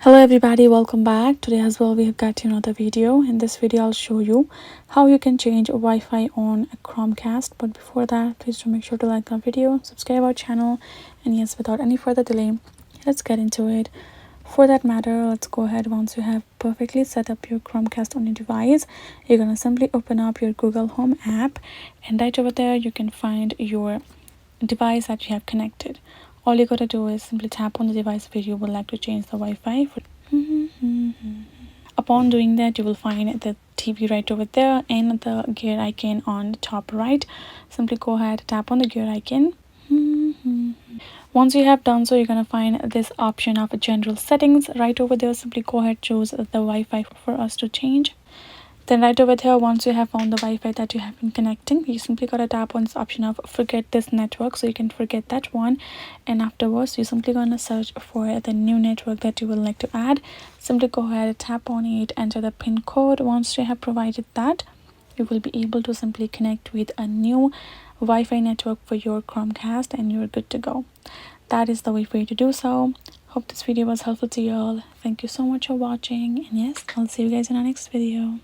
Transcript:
Hello everybody, welcome back. Today as well we have got another video. In this video I'll show you how you can change Wi-Fi on a Chromecast. But before that, please do make sure to like our video, subscribe our channel, and yes, without any further delay, let's get into it. For that matter, let's go ahead. Once you have perfectly set up your Chromecast on your device, you're gonna simply open up your Google Home app, and right over there you can find your device that you have connected. All you gotta do is simply tap on the device where you would like to change the Wi-Fi. Upon doing that, you will find the TV right over there and the gear icon on the top right. Simply go ahead, tap on the gear icon. Once you have done so, you're gonna find this option of general settings right over there. Simply go ahead, choose the Wi-Fi for us to change. Then right over here, once you have found the Wi-Fi that you have been connecting, you simply gotta tap on this option of forget this network, so you can forget that one. And afterwards, you're simply gonna search for the new network that you would like to add. Simply go ahead, tap on it, enter the pin code. Once you have provided that, you will be able to simply connect with a new Wi-Fi network for your Chromecast, and you're good to go. That is the way for you to do so. Hope this video was helpful to you all. Thank you so much for watching, and yes, I'll see you guys in our next video.